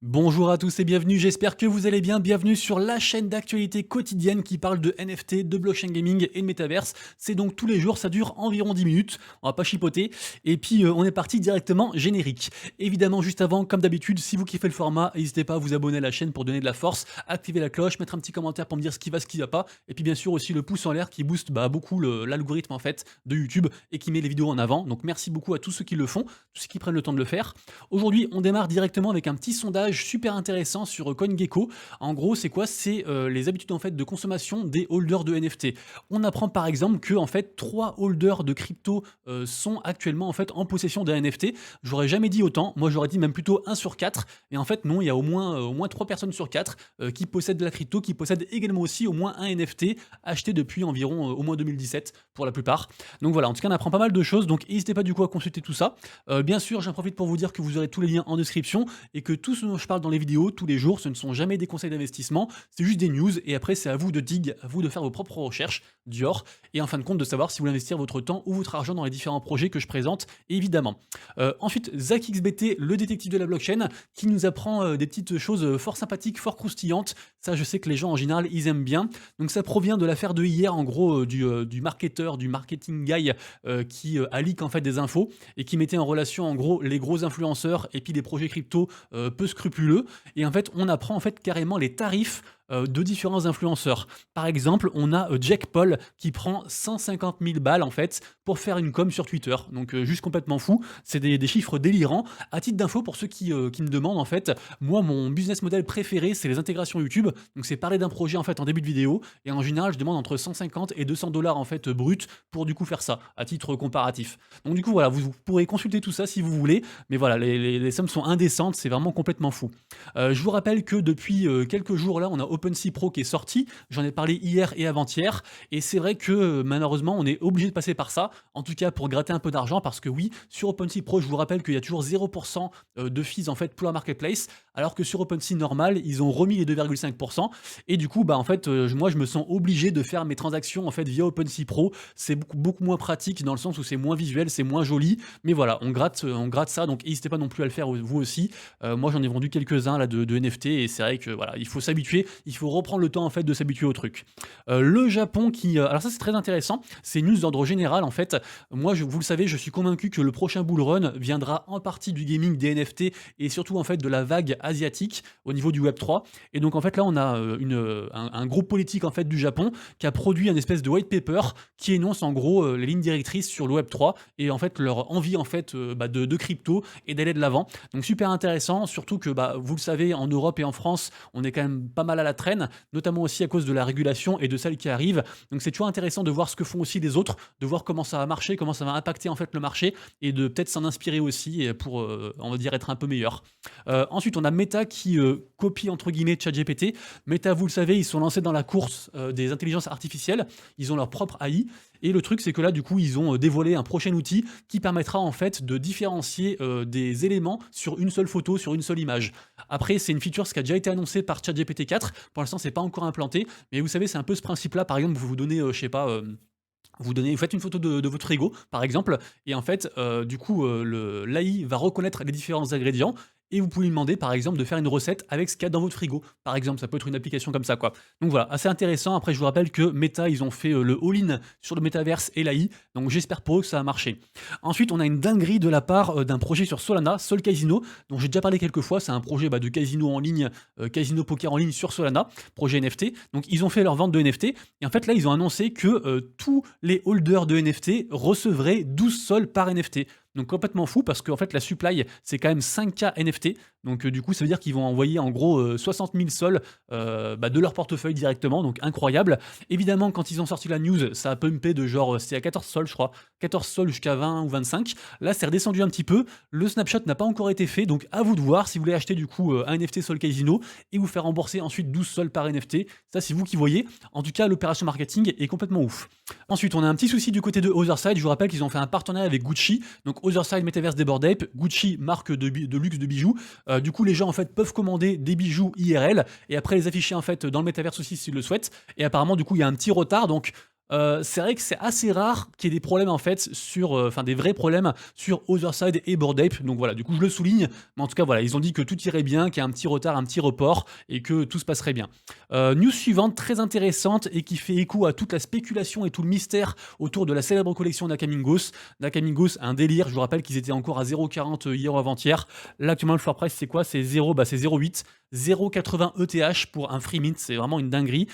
Bonjour à tous et bienvenue, j'espère que vous allez bien. Bienvenue sur la chaîne d'actualité quotidienne qui parle de NFT, de blockchain gaming et de métaverse. C'est donc tous les jours, ça dure environ 10 minutes, on va pas chipoter. Et puis on est parti directement générique. Évidemment, juste avant, comme d'habitude, si vous kiffez le format, n'hésitez pas à vous abonner à la chaîne pour donner de la force, activer la cloche, mettre un petit commentaire pour me dire ce qui va pas. Et puis bien sûr aussi le pouce en l'air qui booste beaucoup l'algorithme en fait de YouTube et qui met les vidéos en avant. Donc merci beaucoup à tous ceux qui le font, tous ceux qui prennent le temps de le faire. Aujourd'hui, on démarre directement avec un petit sondage super intéressant sur CoinGecko. En gros, c'est quoi? C'est les habitudes en fait de consommation des holders de NFT. On apprend par exemple que en fait 3 holders de crypto sont actuellement en fait en possession d'un NFT. J'aurais jamais dit autant. Moi, j'aurais dit même plutôt 1 sur 4. Et en fait, non, il y a au moins 3 personnes sur 4 qui possèdent de la crypto, qui possèdent également aussi au moins un NFT acheté depuis environ au moins 2017 pour la plupart. Donc voilà, en tout cas, on apprend pas mal de choses. Donc n'hésitez pas du coup à consulter tout ça. Bien sûr, j'en profite pour vous dire que vous aurez tous les liens en description et que tout ce dont je parle dans les vidéos tous les jours, ce ne sont jamais des conseils d'investissement, c'est juste des news et après c'est à vous de dig, à vous de faire vos propres recherches, Dior, et en fin de compte de savoir si vous voulez investir votre temps ou votre argent dans les différents projets que je présente, évidemment. Ensuite, ZachXBT, le détective de la blockchain, qui nous apprend des petites choses fort sympathiques, fort croustillantes. Ça, je sais que les gens en général, ils aiment bien. Donc ça provient de l'affaire de hier, en gros, du marketeur, du marketing guy qui a leak en fait des infos et qui mettait en relation en gros les gros influenceurs et puis les projets crypto peu scrupuleux. Et en fait, on apprend en fait carrément les tarifs de différents influenceurs. Par exemple, on a Jack Paul qui prend 150 000 balles en fait pour faire une com sur Twitter. Donc juste complètement fou. C'est des chiffres délirants. À titre d'info, pour ceux qui me demandent en fait, moi mon business model préféré c'est les intégrations YouTube. Donc c'est parler d'un projet en fait en début de vidéo et en général je demande entre 150 et 200 dollars en fait brut pour du coup faire ça à titre comparatif. Donc du coup voilà, vous pourrez consulter tout ça si vous voulez. Mais voilà, les sommes sont indécentes, c'est vraiment complètement fou. Je vous rappelle que depuis quelques jours là, on a OpenSea Pro qui est sorti. J'en ai parlé hier et avant-hier. Et c'est vrai que malheureusement, on est obligé de passer par ça. En tout cas, pour gratter un peu d'argent. Parce que oui, sur OpenSea Pro, je vous rappelle qu'il y a toujours 0% de fees en fait pour la marketplace. Alors que sur OpenSea normal, ils ont remis les 2,5%. Et du coup, bah en fait, moi, je me sens obligé de faire mes transactions en fait via OpenSea Pro. C'est beaucoup moins pratique dans le sens où c'est moins visuel, c'est moins joli. Mais voilà, on gratte ça. Donc n'hésitez pas non plus à le faire vous aussi. Moi, j'en ai vendu quelques-uns là de NFT et c'est vrai que voilà, il faut s'habituer, il faut reprendre le temps en fait de s'habituer au truc. Le Japon qui, alors ça c'est très intéressant, c'est une news d'ordre général en fait. Moi, vous le savez, je suis convaincu que le prochain bull run viendra en partie du gaming, des NFT et surtout en fait de la vague asiatique au niveau du Web 3. Et donc en fait là, on a un groupe politique en fait du Japon qui a produit un espèce de white paper qui énonce en gros les lignes directrices sur le Web 3 et en fait leur envie en fait de crypto et d'aller de l'avant. Donc super intéressant, surtout que vous le savez, en Europe et en France, on est quand même pas mal à la traîne, notamment aussi à cause de la régulation et de celle qui arrive. Donc c'est toujours intéressant de voir ce que font aussi les autres, de voir comment ça va marcher, comment ça va impacter en fait le marché et de peut-être s'en inspirer aussi pour, on va dire, être un peu meilleur. Ensuite, on a Meta qui copie entre guillemets ChatGPT. Meta, vous le savez, ils sont lancés dans la course des intelligences artificielles. Ils ont leur propre AI. Et le truc, c'est que là, du coup, ils ont dévoilé un prochain outil qui permettra en fait de différencier des éléments sur une seule photo, sur une seule image. Après, c'est une feature qui a déjà été annoncée par ChatGPT 4. Pour l'instant, c'est pas encore implanté, mais vous savez, c'est un peu ce principe-là. Par exemple, vous vous donnez, je sais pas. Vous faites une photo de votre frigo, par exemple, et en fait, du coup, l'AI va reconnaître les différents ingrédients et vous pouvez lui demander, par exemple, de faire une recette avec ce qu'il y a dans votre frigo. Par exemple, ça peut être une application comme ça, quoi. Donc voilà, assez intéressant. Après, je vous rappelle que Meta, ils ont fait le all-in sur le métaverse et l'AI, donc j'espère pour eux que ça a marché. Ensuite, on a une dinguerie de la part d'un projet sur Solana, Sol Casino, dont j'ai déjà parlé quelques fois. C'est un projet de casino en ligne, casino poker en ligne sur Solana, projet NFT. Donc ils ont fait leur vente de NFT et en fait là, ils ont annoncé que tous les holders de NFT recevraient 12 sols par NFT. Donc complètement fou parce qu'en fait la supply c'est quand même 5K NFT. Donc du coup ça veut dire qu'ils vont envoyer en gros 60 000 sols de leur portefeuille directement. Donc incroyable. Évidemment quand ils ont sorti la news ça a pumpé de genre c'était à 14 sols je crois. 14 sols jusqu'à 20 ou 25. Là c'est redescendu un petit peu. Le snapshot n'a pas encore été fait. Donc à vous de voir si vous voulez acheter du coup un NFT Sol Casino et vous faire rembourser ensuite 12 sols par NFT. Ça c'est vous qui voyez. En tout cas l'opération marketing est complètement ouf. Ensuite on a un petit souci du côté de Otherside. Je vous rappelle qu'ils ont fait un partenariat avec Gucci. Donc Otherside Metaverse des Bored Ape, Gucci, marque de luxe de bijoux. Du coup, les gens en fait peuvent commander des bijoux IRL et après les afficher en fait dans le Metaverse aussi s'ils le souhaitent. Et apparemment, du coup, il y a un petit retard. Donc C'est vrai que c'est assez rare qu'il y ait des problèmes en fait sur, enfin des vrais problèmes sur Otherside et Bored Ape, donc voilà, du coup je le souligne, mais en tout cas voilà, ils ont dit que tout irait bien, qu'il y a un petit retard, un petit report et que tout se passerait bien. News suivante, très intéressante et qui fait écho à toute la spéculation et tout le mystère autour de la célèbre collection Nakamingos. Nakamingos, un délire, je vous rappelle qu'ils étaient encore à 0,40 hier ou avant-hier. Là actuellement le floor price c'est quoi? C'est 0, bah c'est 0,8. 0,80 ETH pour un free mint, c'est vraiment une dinguerie.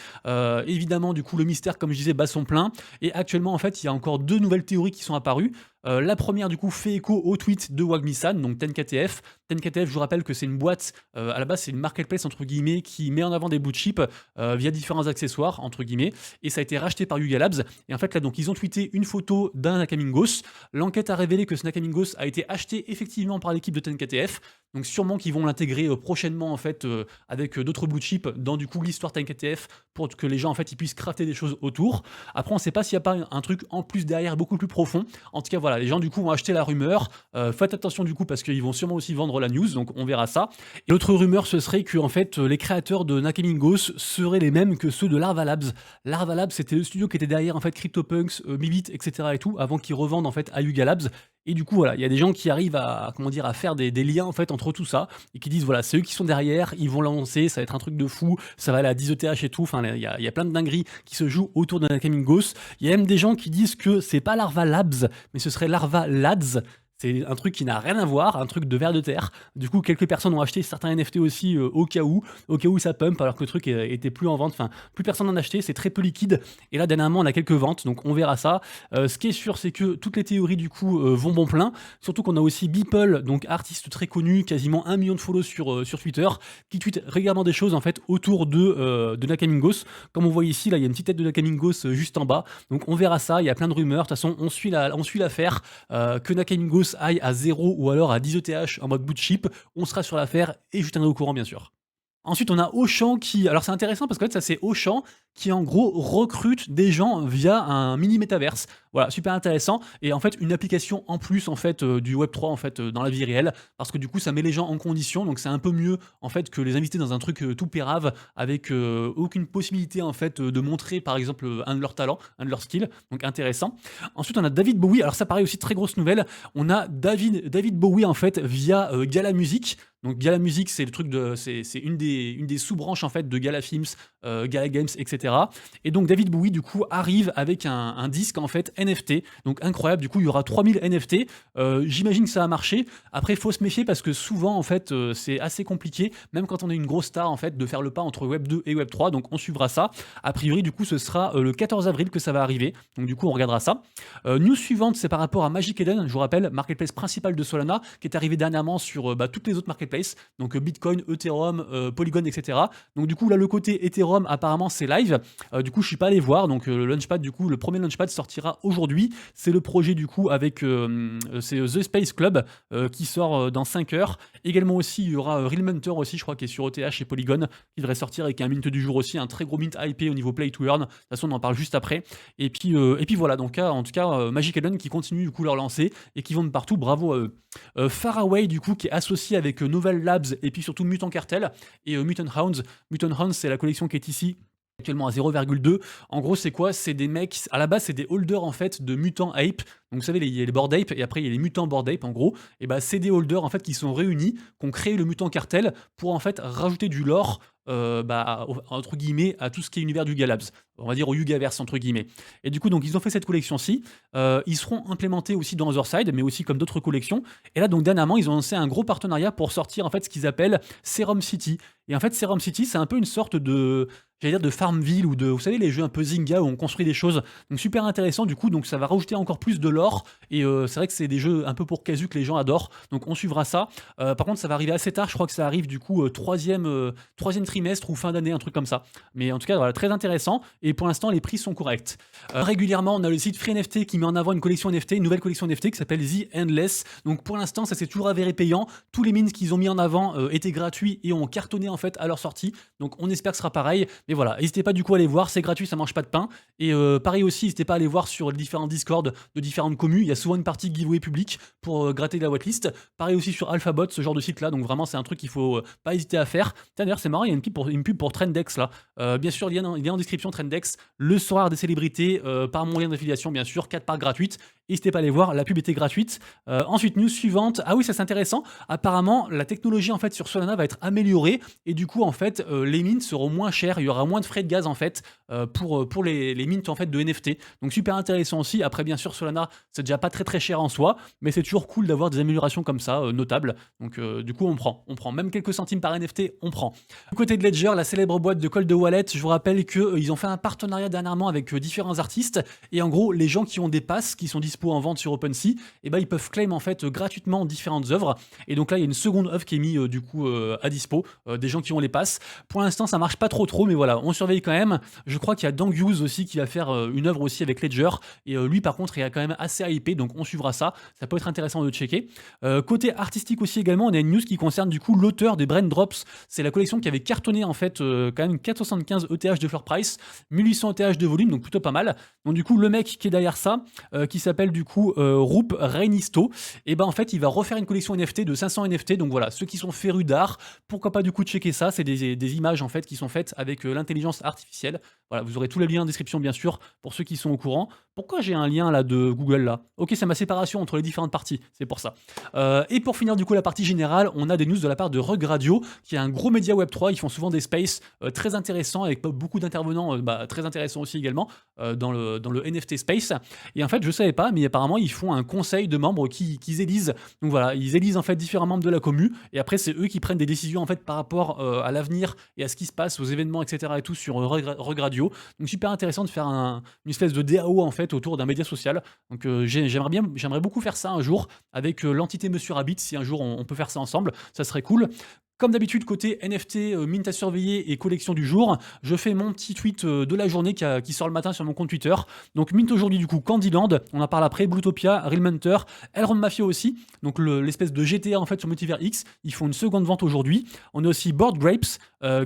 Évidemment, du coup, le mystère, comme je disais, bat son plein. Et actuellement, en fait, il y a encore deux nouvelles théories qui sont apparues. La première, du coup, fait écho au tweet de Wagmi-san, donc 10KTF. 10KTF, je vous rappelle que c'est une boîte, à la base, c'est une marketplace, entre guillemets, qui met en avant des blue chips via différents accessoires, entre guillemets. Et ça a été racheté par Yuga Labs. Et en fait, là, donc, ils ont tweeté une photo d'un Nakamingos. L'enquête a révélé que ce Nakamingos a été acheté effectivement par l'équipe de 10KTF. Donc sûrement qu'ils vont l'intégrer prochainement en fait avec d'autres blue chips dans du coup l'histoire TankTF pour que les gens en fait ils puissent crafter des choses autour. Après on sait pas s'il n'y a pas un truc en plus derrière beaucoup plus profond. En tout cas voilà, les gens du coup vont acheter la rumeur. Faites attention du coup parce qu'ils vont sûrement aussi vendre la news, donc on verra ça. Et l'autre rumeur ce serait que en fait les créateurs de Nakamingos seraient les mêmes que ceux de Larva Labs. Larva Labs c'était le studio qui était derrière en fait CryptoPunks, Mibit, etc. et tout, avant qu'ils revendent en fait à Yuga Labs. Et du coup, voilà, il y a des gens qui arrivent à, comment dire, à faire des liens en fait entre tout ça et qui disent voilà, c'est eux qui sont derrière, ils vont lancer, ça va être un truc de fou, ça va aller à 10 ETH et tout. Enfin, il y a plein de dingueries qui se jouent autour de Nakamingos. Il y a même des gens qui disent que c'est pas Larva Labs, mais ce serait Larva Lads. C'est un truc qui n'a rien à voir, un truc de vers de terre. Du coup, quelques personnes ont acheté certains NFT aussi au cas où ça pump, alors que le truc était plus en vente. Enfin, plus personne n'en achetait, c'est très peu liquide. Et là, dernièrement, on a quelques ventes, donc on verra ça. Ce qui est sûr, c'est que toutes les théories, du coup, vont bon plein. Surtout qu'on a aussi Beeple, donc artiste très connu, quasiment 1 million de follow sur Twitter, qui tweet régulièrement des choses, en fait, autour de Nakamingos. Comme on voit ici, là, il y a une petite tête de Nakamingos juste en bas. Donc on verra ça, il y a plein de rumeurs. De toute façon, on suit l'affaire. Que Nakamingos aille à 0 ou alors à 10 ETH en mode boot chip, on sera sur l'affaire et je vous tiendrai au courant bien sûr. Ensuite, on a Auchan qui. Alors, c'est intéressant parce qu'en fait, ça, c'est Auchan qui, en gros, recrute des gens via un mini métaverse. Voilà, super intéressant. Et en fait, une application en plus, en fait, du Web3, en fait, dans la vie réelle. Parce que du coup, ça met les gens en condition. Donc, c'est un peu mieux, en fait, que les inviter dans un truc tout pérave avec aucune possibilité, en fait, de montrer, par exemple, un de leurs talents, un de leurs skills. Donc, intéressant. Ensuite, on a David Bowie. Alors, ça, pareil aussi, très grosse nouvelle. On a David Bowie, en fait, via Gala Music. Donc Gala Music, c'est le truc de, c'est une des sous-branches en fait de Gala Films, Gala Games, etc. Et donc David Bowie du coup arrive avec un disque en fait NFT, donc incroyable. Du coup il y aura 3000 NFT. J'imagine que ça a marché. Après il faut se méfier parce que souvent en fait c'est assez compliqué, même quand on est une grosse star en fait, de faire le pas entre Web 2 et Web 3. Donc on suivra ça. A priori du coup ce sera le 14 avril que ça va arriver. Donc du coup on regardera ça. News suivante, c'est par rapport à Magic Eden. Je vous rappelle, marketplace principal de Solana, qui est arrivé dernièrement sur toutes les autres marketplaces. Donc Bitcoin, Ethereum, Polygon, etc. Donc du coup là le côté Ethereum apparemment c'est live. Du coup je suis pas allé voir. Donc le launchpad du coup le premier launchpad sortira aujourd'hui. C'est le projet du coup avec c'est The Space Club qui sort dans 5 heures. Également aussi il y aura Real Munter aussi je crois qui est sur ETH et Polygon qui devrait sortir avec un mint du jour aussi, un très gros mint hypé au niveau play to earn. De toute façon on en parle juste après. Et puis voilà donc en tout cas Magic Eden qui continue du coup leur lancer et qui vont de partout, bravo à eux. Faraway du coup qui est associé avec Novel Labs et puis surtout Mutant Cartel et Mutant Hounds. Mutant Hounds c'est la collection qui est ici actuellement à 0,2. En gros c'est quoi? C'est des mecs, à la base c'est des holders en fait de Mutant Ape. Donc vous savez il y a les Bored Ape et après il y a les Mutants Bored Ape en gros. Et bah c'est des holders en fait qui sont réunis, qui ont créé le Mutant Cartel pour en fait rajouter du lore entre guillemets à tout ce qui est univers du Yuga Labs, on va dire au Yugaverse entre guillemets. Et du coup donc ils ont fait cette collection-ci, ils seront implémentés aussi dans Otherside mais aussi comme d'autres collections. Et là donc dernièrement ils ont lancé un gros partenariat pour sortir en fait ce qu'ils appellent Serum City. Et en fait Serum City c'est un peu une sorte de, j'allais dire de Farmville ou de, vous savez les jeux un peu Zynga où on construit des choses. Donc super intéressant du coup, donc ça va rajouter encore plus de lore et c'est vrai que c'est des jeux un peu pour casu que les gens adorent. Donc on suivra ça. Par contre ça va arriver assez tard, je crois que ça arrive du coup troisième trimestre ou fin d'année, un truc comme ça. Mais en tout cas, voilà, très intéressant. Et pour l'instant, les prix sont corrects. Régulièrement, on a le site Free NFT qui met en avant une collection NFT, une nouvelle collection NFT qui s'appelle The Endless. Donc pour l'instant, ça s'est toujours avéré payant. Tous les mines qu'ils ont mis en avant étaient gratuits et ont cartonné en fait à leur sortie. Donc on espère que ce sera pareil. Mais voilà, n'hésitez pas du coup à aller voir, c'est gratuit, ça mange pas de pain. Et pareil aussi, n'hésitez pas à aller voir sur les différents Discord de différentes de commu, il y a souvent une partie giveaway publique pour gratter de la whitelist. Pareil aussi sur Alphabot, ce genre de site là, donc vraiment c'est un truc qu'il faut pas hésiter à faire. Tiens, d'ailleurs c'est marrant, il y a une pub pour Trendex là. Bien sûr, il y a en description Trendex, le soir des célébrités, par mon lien d'affiliation bien sûr, 4 parts gratuites. N'hésitez pas à aller voir, la pub était gratuite. Ensuite, news suivante. Ah oui, ça c'est intéressant. Apparemment, la technologie en fait sur Solana va être améliorée et du coup en fait les mints seront moins chers. Il y aura moins de frais de gaz en fait pour les mints en fait de NFT. Donc super intéressant aussi. Après bien sûr Solana c'est déjà pas très cher en soi, mais c'est toujours cool d'avoir des améliorations comme ça notables. Donc du coup on prend même quelques centimes par NFT, on prend. Du côté de Ledger, la célèbre boîte de cold wallet, je vous rappelle que ils ont fait un partenariat dernièrement avec différents artistes et en gros les gens qui ont des passes qui sont dispo en vente sur OpenSea, et ben ils peuvent claim en fait gratuitement différentes œuvres. Et donc là il y a une seconde œuvre qui est mise du coup à dispo des gens qui ont les passes. Pour l'instant ça marche pas trop, mais voilà, on surveille quand même. Je crois qu'il y a Dangyuz aussi qui va faire une œuvre aussi avec Ledger et lui par contre il est quand même assez hypé, donc on suivra ça. Ça peut être intéressant de checker. Côté artistique aussi également, on a une news qui concerne du coup l'auteur des Brain Drops. C'est la collection qui avait cartonné en fait quand même 475 ETH de floor price, 1800 ETH de volume, donc plutôt pas mal. Donc du coup le mec qui est derrière ça, qui s'appelle du coup Roop Reinisto, et ben en fait il va refaire une collection NFT de 500 NFT. Donc voilà, ceux qui sont férus d'art, pourquoi pas du coup checker ça. C'est des images en fait qui sont faites avec l'intelligence artificielle. Voilà, vous aurez tous les liens en description bien sûr pour ceux qui sont au courant. Pourquoi j'ai un lien là de Google là? Ok, c'est ma séparation entre les différentes parties, c'est pour ça. Et pour finir du coup la partie générale, on a des news de la part de Rug Radio, qui est un gros média Web3. Ils font souvent des spaces très intéressants avec beaucoup d'intervenants très intéressants aussi également dans le NFT space. Et en fait, je savais pas, mais apparemment ils font un conseil de membres qu'ils élisent. Donc voilà, ils élisent en fait différents membres de la commu, et après c'est eux qui prennent des décisions en fait par rapport à l'avenir et à ce qui se passe, aux événements, etc. et tout sur Rug Radio. Donc super intéressant de faire une espèce de DAO en fait autour d'un média social. Donc j'aimerais beaucoup faire ça un jour avec l'entité Monsieur Rabbit. Si un jour on peut faire ça ensemble, ça serait cool. Comme d'habitude, côté NFT, mint à surveiller et collection du jour, je fais mon petit tweet de la journée qui sort le matin sur mon compte Twitter. Donc mint aujourd'hui du coup Candyland, on en parle après, Bluetopia, Real Hunter, Elrond Mafia aussi, donc l'espèce de GTA en fait sur Multiverse X, ils font une seconde vente aujourd'hui. On a aussi Bored Grapes,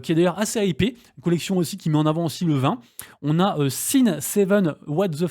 qui est d'ailleurs assez hypé, une collection aussi qui met en avant aussi le vin. On a Sin 7 What the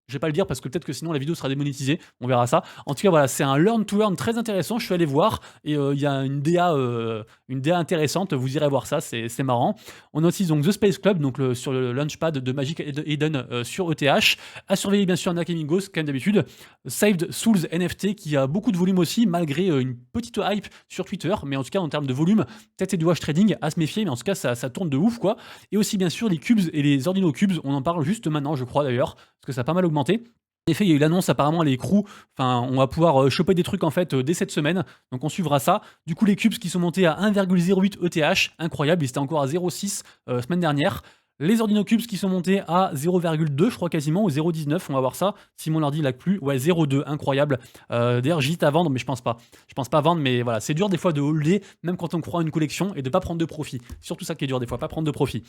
je vais pas le dire parce que peut-être que sinon la vidéo sera démonétisée, on verra ça. En tout cas voilà, c'est un learn to earn très intéressant, je suis allé voir et il y a une DA intéressante, vous irez voir ça, c'est marrant. On a aussi donc The Space Club, donc sur le launchpad de Magic Eden sur ETH. À surveiller bien sûr Nakamingos, comme d'habitude. Saved Souls NFT qui a beaucoup de volume aussi, malgré une petite hype sur Twitter, mais en tout cas en termes de volume, peut-être c'est du wash trading à se méfier, mais en tout cas ça tourne de ouf quoi. Et aussi bien sûr les cubes et les ordinaux cubes, on en parle juste maintenant je crois d'ailleurs, parce que ça a pas mal augmenté. En effet, il y a eu l'annonce apparemment les crews, enfin on va pouvoir choper des trucs en fait dès cette semaine, donc on suivra ça. Du coup les cubes qui sont montés à 1,08 ETH, incroyable, ils étaient encore à 0,6 semaine dernière. Les Ordino Cubes qui sont montés à 0,2 je crois quasiment, ou 0,19, on va voir ça, si mon ordi lag plus, ouais 0,2, incroyable. D'ailleurs j'hésite à vendre mais je pense pas vendre, mais voilà, c'est dur des fois de holder, même quand on croit en une collection, et de pas prendre de profit, surtout ça qui est dur des fois, pas prendre de profit.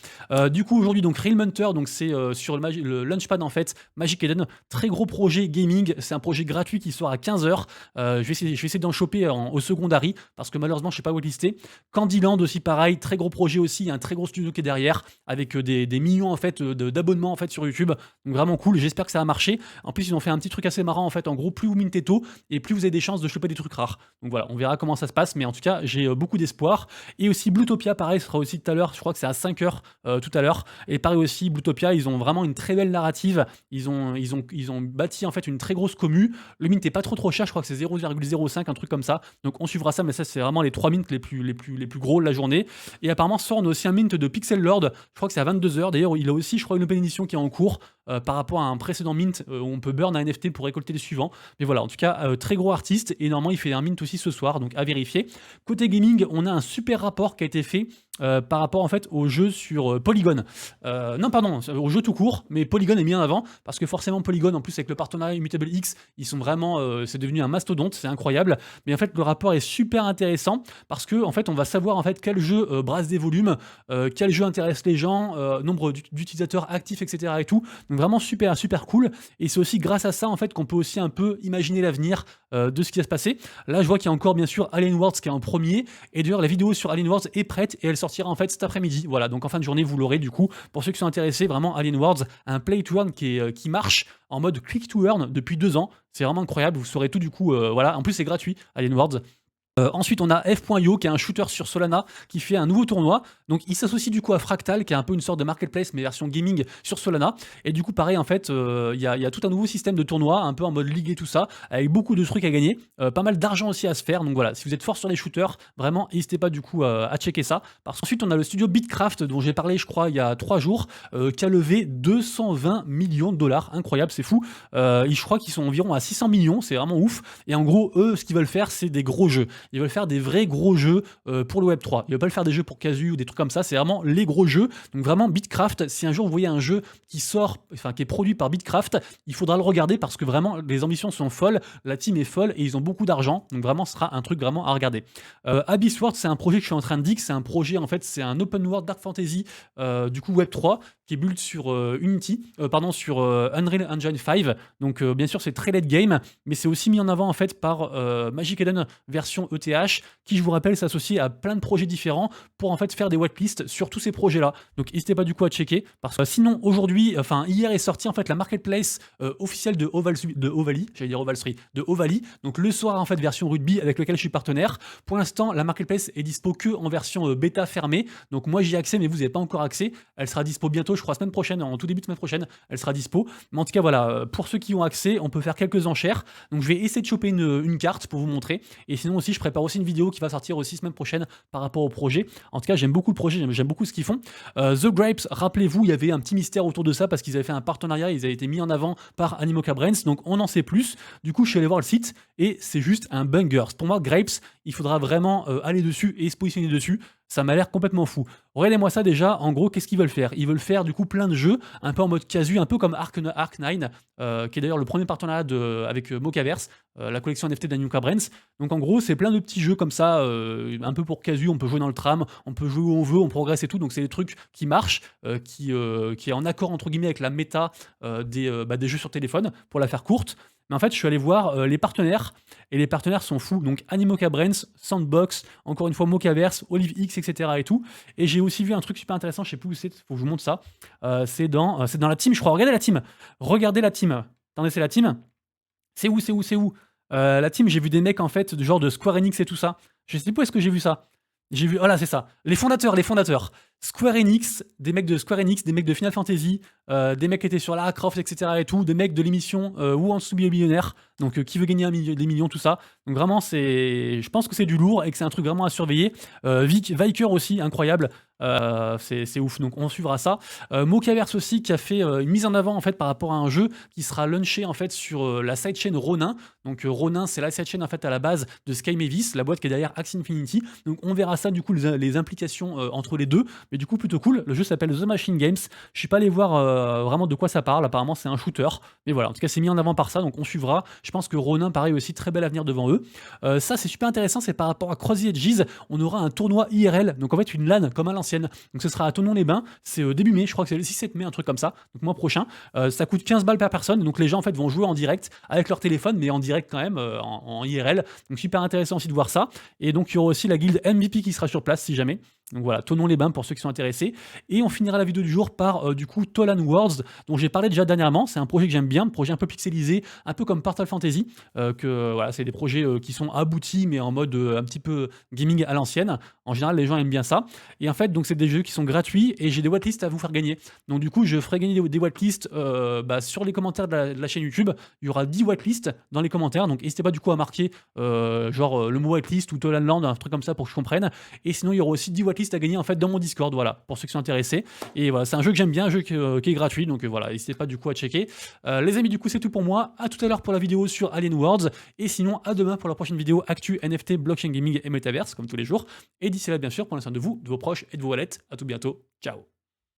Du coup aujourd'hui donc Real Hunter, donc c'est sur le launchpad en fait, Magic Eden, très gros projet gaming, c'est un projet gratuit qui sort à 15h, je vais essayer d'en choper au secondary, parce que malheureusement je suis pas waitlisté. Candyland aussi pareil, très gros projet aussi, il y a un très gros studio qui est derrière, avec des millions en fait d'abonnements en fait sur YouTube, donc vraiment cool, j'espère que ça va marcher. En plus ils ont fait un petit truc assez marrant en fait, en gros plus vous mintez tôt et plus vous avez des chances de choper des trucs rares, donc voilà, on verra comment ça se passe, mais en tout cas j'ai beaucoup d'espoir. Et aussi Bluetopia pareil, ce sera aussi tout à l'heure, je crois que c'est à 5h tout à l'heure, et pareil aussi Bluetopia, ils ont vraiment une très belle narrative, ils ont bâti en fait une très grosse commu, le mint est pas trop cher, je crois que c'est 0,05 un truc comme ça, donc on suivra ça, mais ça c'est vraiment les 3 mints les plus gros de la journée. Et apparemment sort on a aussi un mint de Pixel Lord, je crois que c'est à 22h. D'ailleurs, il a aussi, je crois, une open edition qui est en cours par rapport à un précédent mint où on peut burn un NFT pour récolter les suivants. Mais voilà, en tout cas, très gros artiste. Et normalement, il fait un mint aussi ce soir, donc à vérifier. Côté gaming, on a un super rapport qui a été fait par rapport en fait au jeu sur Polygon. Non, pardon, au jeu tout court, mais Polygon est mis en avant parce que forcément Polygon, en plus avec le partenariat Immutable X, ils sont vraiment, c'est devenu un mastodonte, c'est incroyable. Mais en fait, le rapport est super intéressant parce que en fait, on va savoir en fait quel jeu brasse des volumes, quel jeu intéresse les gens, nombre d'utilisateurs actifs, etc. et tout. Donc Donc vraiment super, super cool. Et c'est aussi grâce à ça en fait qu'on peut aussi un peu imaginer l'avenir de ce qui va se passer. Là, je vois qu'il y a encore bien sûr Alien Worlds qui est en premier. Et d'ailleurs, la vidéo sur Alien Worlds est prête et elle sortira en fait cet après-midi. Voilà, donc en fin de journée, vous l'aurez du coup. Pour ceux qui sont intéressés, vraiment Alien Worlds, un play to earn qui marche en mode click to earn depuis 2 ans. C'est vraiment incroyable. Vous saurez tout du coup. Voilà, en plus c'est gratuit, Alien Worlds. Ensuite, on a F.io qui est un shooter sur Solana qui fait un nouveau tournoi. Donc, il s'associe du coup à Fractal qui est un peu une sorte de marketplace mais version gaming sur Solana. Et du coup, pareil, en fait, il y a tout un nouveau système de tournoi, un peu en mode ligue et tout ça, avec beaucoup de trucs à gagner, pas mal d'argent aussi à se faire. Donc voilà, si vous êtes fort sur les shooters, vraiment, n'hésitez pas du coup à checker ça. Parce qu'ensuite, on a le studio Bitcraft dont j'ai parlé, je crois, il y a 3 jours, qui a levé 220 millions de dollars. Incroyable, c'est fou. Je crois qu'ils sont environ à 600 millions, c'est vraiment ouf. Et en gros, eux, ce qu'ils veulent faire, c'est des gros jeux. Ils veulent faire des vrais gros jeux pour le Web3. Ils veulent pas le faire des jeux pour casu ou des trucs comme ça, c'est vraiment les gros jeux. Donc vraiment Bitcraft, si un jour vous voyez un jeu qui sort, enfin qui est produit par Bitcraft, il faudra le regarder parce que vraiment les ambitions sont folles, la team est folle et ils ont beaucoup d'argent. Donc vraiment ce sera un truc vraiment à regarder. Abyss World, c'est un projet que je suis en train de dire, c'est un projet en fait, c'est un open world Dark Fantasy du coup Web3 qui est build sur sur Unreal Engine 5. Donc bien sûr c'est très late game, mais c'est aussi mis en avant en fait par Magic Eden version ETH, qui je vous rappelle s'associe à plein de projets différents pour en fait faire des whitelists sur tous ces projets-là. Donc n'hésitez pas du coup à checker, parce que sinon aujourd'hui, hier est sorti en fait la marketplace officielle de Ovaly, j'allais dire Oval3, de Ovaly. Donc le soir en fait version rugby avec lequel je suis partenaire. Pour l'instant la marketplace est dispo que en version bêta fermée. Donc moi j'y ai accès mais vous n'avez pas encore accès. Elle sera dispo bientôt, je crois semaine prochaine, en tout début de semaine prochaine, elle sera dispo. Mais en tout cas voilà, pour ceux qui ont accès, on peut faire quelques enchères. Donc je vais essayer de choper une carte pour vous montrer. Et sinon aussi je prépare aussi une vidéo qui va sortir aussi semaine prochaine par rapport au projet. En tout cas j'aime beaucoup le projet, j'aime beaucoup ce qu'ils font. The Grapes, rappelez-vous, il y avait un petit mystère autour de ça parce qu'ils avaient fait un partenariat, ils avaient été mis en avant par Animoca Brains, donc on en sait plus. Du coup je suis allé voir le site et c'est juste un banger. Pour moi Grapes, il faudra vraiment aller dessus et se positionner dessus. Ça m'a l'air complètement fou. Regardez-moi ça déjà, en gros, qu'est-ce qu'ils veulent faire? Ils veulent faire du coup plein de jeux, un peu en mode casu, un peu comme Arc9, qui est d'ailleurs le premier partenariat avec Mocaverse, la collection NFT d'Animoca Brains. Donc en gros, c'est plein de petits jeux comme ça, un peu pour casu, on peut jouer dans le tram, on peut jouer où on veut, on progresse et tout, donc c'est des trucs qui marchent, qui est en accord entre guillemets avec la méta des jeux sur téléphone, pour la faire courte. Mais en fait, je suis allé voir les partenaires, et les partenaires sont fous. Donc Animoca Brains, Sandbox, encore une fois Mocaverse, OliveX, etc. et tout. Et j'ai aussi vu un truc super intéressant, je sais plus où c'est, faut que je vous montre ça. C'est dans la team, je crois. Regardez la team. Regardez la team. Attendez, c'est la team. C'est où? La team, j'ai vu des mecs en fait, genre de Square Enix et tout ça. Je sais pas où est-ce que j'ai vu ça. J'ai vu, voilà, c'est ça. Les fondateurs. Square Enix, des mecs de Square Enix, des mecs de Final Fantasy, des mecs qui étaient sur Lara Croft, etc. et tout, des mecs de l'émission Who Wants to Be a Millionaire, donc qui veut gagner des millions, tout ça. Donc vraiment, je pense que c'est du lourd et que c'est un truc vraiment à surveiller. Viker aussi, incroyable. C'est ouf, donc on suivra ça. Mocaverse aussi qui a fait une mise en avant en fait par rapport à un jeu qui sera launché en fait sur la sidechain Ronin. Donc Ronin, c'est la sidechain en fait à la base de Sky Mavis, la boîte qui est derrière Axie Infinity. Donc on verra ça du coup les implications entre les deux. Mais du coup plutôt cool. Le jeu s'appelle The Machine Games. Je suis pas allé voir vraiment de quoi ça parle. Apparemment c'est un shooter. Mais voilà, en tout cas c'est mis en avant par ça, donc on suivra. Je pense que Ronin pareil aussi, très bel avenir devant eux. Ça c'est super intéressant, c'est par rapport à Crossy Edges. On aura un tournoi IRL, donc en fait une LAN comme à l'ancienne. Donc ce sera à Thonon-les-Bains, c'est début mai, je crois que c'est le 6-7 mai, un truc comme ça, donc mois prochain. Ça coûte 15 balles par personne, donc les gens en fait vont jouer en direct avec leur téléphone, mais en direct quand même, en IRL. Donc super intéressant aussi de voir ça. Et donc il y aura aussi la guilde MVP qui sera sur place si jamais. Donc voilà, Thonon-les-Bains pour ceux qui sont intéressés. Et on finira la vidéo du jour par du coup Tolan Worlds, dont j'ai parlé déjà dernièrement. C'est un projet que j'aime bien, un projet un peu pixelisé, un peu comme Portal Fantasy. Voilà, c'est des projets qui sont aboutis, mais en mode un petit peu gaming à l'ancienne. En général, les gens aiment bien ça. Et en fait, donc c'est des jeux qui sont gratuits et j'ai des whitelists à vous faire gagner. Donc du coup, je ferai gagner des whitelists sur les commentaires de la chaîne YouTube. Il y aura 10 whitelists dans les commentaires. Donc n'hésitez pas du coup à marquer le mot whitelist ou Tolan Land, un truc comme ça pour que je comprenne. Et sinon, il y aura aussi 10 whitelists à gagner en fait dans mon Discord, voilà, pour ceux qui sont intéressés. Et voilà, c'est un jeu que j'aime bien, un jeu qui est gratuit, donc voilà, n'hésitez pas du coup à checker. Les amis, du coup, c'est tout pour moi. À tout à l'heure pour la vidéo sur Alien Worlds. Et sinon, à demain pour la prochaine vidéo actu, NFT, blockchain gaming et metaverse, comme tous les jours. Et d'ici là, bien sûr, prenez soin de vous, de vos proches et de vos wallets. À tout bientôt. Ciao.